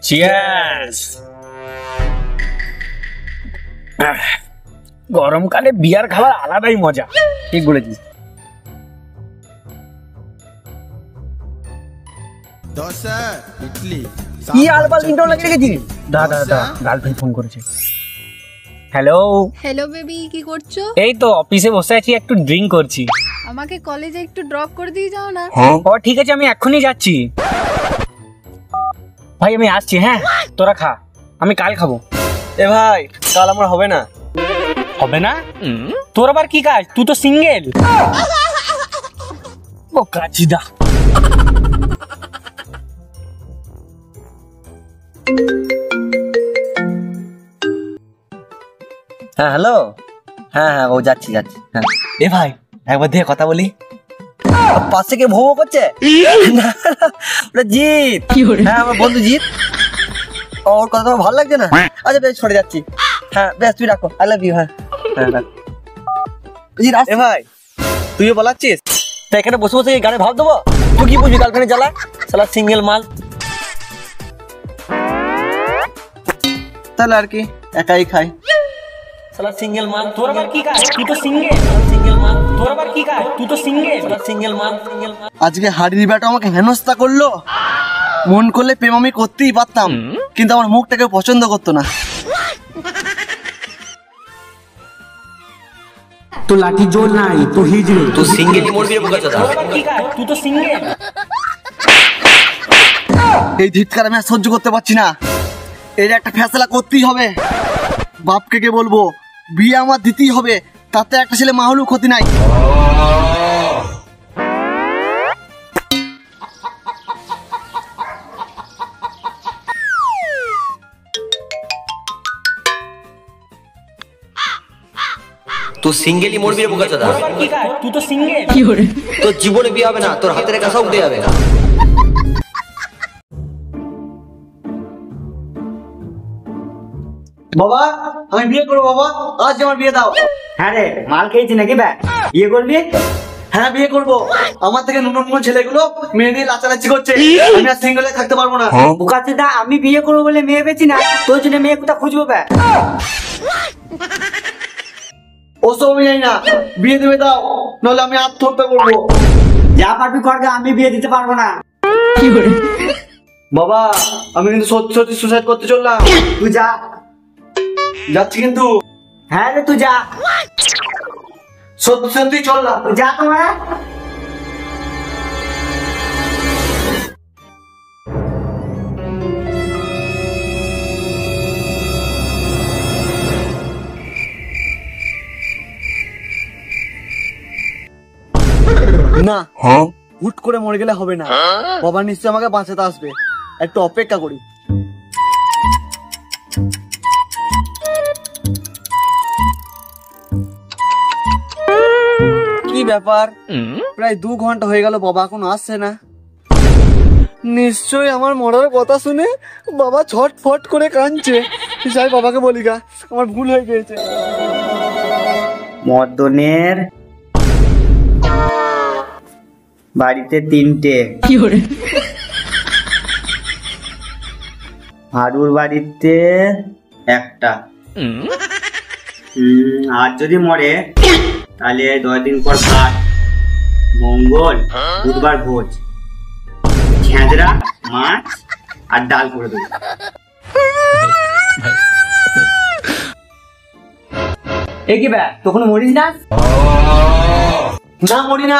Cheers. গরমকালে বিয়ার খাবার আলাদাই মজা। ঠিক বলেছিস। দোসা ইডলি কি আলবাল তিনটা লাগিয়ে রেখেছিস? দাদা গার্লফ্রেন্ড ফোন করেছে। হ্যালো হ্যালো বেবি, কি করছো? এই তো অফিসে বসে আছি, একটু ড্রিঙ্ক করছি। আমাকে কলেজে একটু ড্রপ করে দিয়ে যাও না। ও ঠিক আছে, আমি এক্ষুনি যাচ্ছি। ভাই আমি আসছি, হ্যাঁ তোরা খা, আমি কাল খাবো। এ ভাই কাল আমার হবে না। হবে না? তোর আবার কি কাজ? তুই তো সিঙ্গেল। ও কাচিদা। হ্যাঁ হ্যালো, হ্যাঁ ও যাচ্ছি। হ্যাঁ এ ভাই একবার দিয়ে কথা বলি। পাশে কে ভোঁ করছে? ওটা জিৎ। হ্যাঁ আমার বন্ধু জিৎ। ওর কথা তোমার ভালো লাগছে না? আচ্ছা বেশ সরে যাচ্ছি। হ্যাঁ বেশ তুই রাখো, আই লাভ ইউ। হ্যাঁ এ ভাই তুইও বলাচ্ছিস? তা এখানে বসে বসে গানে ভাব দেবো? তুই কি বুঝবি গার্লফ্রেন্ডে জ্বালা? শালা সিঙ্গেল মাল। তাহলে আর কি একাই খাই। শালা সিঙ্গেল মাল। তোর আবার কি কাজ? তুই তো সিঙ্গেল। সিঙ্গেল মাল। তোর আবার কি কাজ? তুই তো সিঙ্গেল। সিঙ্গেল মাল। আজকে হাড়ির ব্যাটা আমাকে হেনস্থা করলো। মন করলে প্রেম আমি করতেই পারতাম, কিন্তু আমার মুখটাকে পছন্দ করতো না। তো লাঠি জোর নাই, তো হিজড়ে, তুই সিঙ্গেলই মরবি বোকাচোদা। তোর আবার কি কাজ? তুই তো সিঙ্গেল। এই ধিক্কার আমি আর সহ্য করতে পারছি না। এর একটা ফেসলা করতেই হবে। বাপকে কে বলবো? বিয়ে আমার দিতেই হবে, তাতে একটা ছেলে মা হলেও ক্ষতি নাই। তুই সিঙ্গেলই মরবি রে বোকাচোদা। তোর আবার কি কাজ? তুই তো সিঙ্গেল। তোর জীবনে বিয়ে হবে না, তোর হাতের কাছে উঠে যাবে না। বাবা আমি বিয়ে করবো। বাবা আজ আমার বিয়ে দাও। হ্যাঁ রে, মাল খেয়েছি নাকি? বিয়ে করবি? হ্যাঁ বিয়ে করবো। আমার থেকে নুন ছেলেগুলো মেয়ে নিয়ে লাচালাচি করছে, আমি আর সিঙ্গেলে থাকতে পারবো না। বুকাচোদা, আমি বিয়ে করবো বলে মেয়ে পেয়েছি না, তোর জন্য মেয়ে কোথা খুঁজবো? ওসব আমি জানি না, বিয়ে দেবে দাও, নাহলে আমি আত্মহত্যা করবো। যা পারবি করবে, আমি বিয়ে দিতে পারবো না। বাবা আমি কিন্তু সত্যি সত্যি সুসাইড করতে চললাম। তুই যা। যাচ্ছি কিন্তু। হ্যাঁ রে, তুই যা। সত্যি সত্যি চললাম। যা তোমার। না হুট করে মরে গেলে হবে না। বাবা নিশ্চয় আমাকে বাঁচাতে আসবে, একটু অপেক্ষা করি। কি ব্যাপার, প্রায় 2 ঘন্টা হয়ে গেল, বাবা এখনো আসছে না। নিশ্চয়ই আমার মরার কথা শুনে বাবা ছটফট করে কাঁদছে। যাই বাবাকে বলি গা, আমার ভুল হয়ে গিয়েছে। মদনের বাড়িতে 3টে, হারুর বাড়িতে 1টা। আর যদি মরে তাহলে 10 দিন পর ভাত, মঙ্গল বুধবার ভোজ, ছেঁচড়া মাছ আর ডাল করে দেবো। এ কি ব্যা, তখন মরিস না? না মরি না,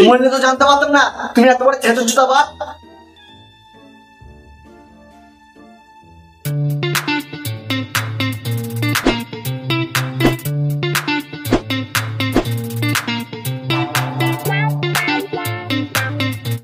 মরলে তো জানতে পারতাম না তুমি এত বড় ছেঁচড় জুতা বাদ।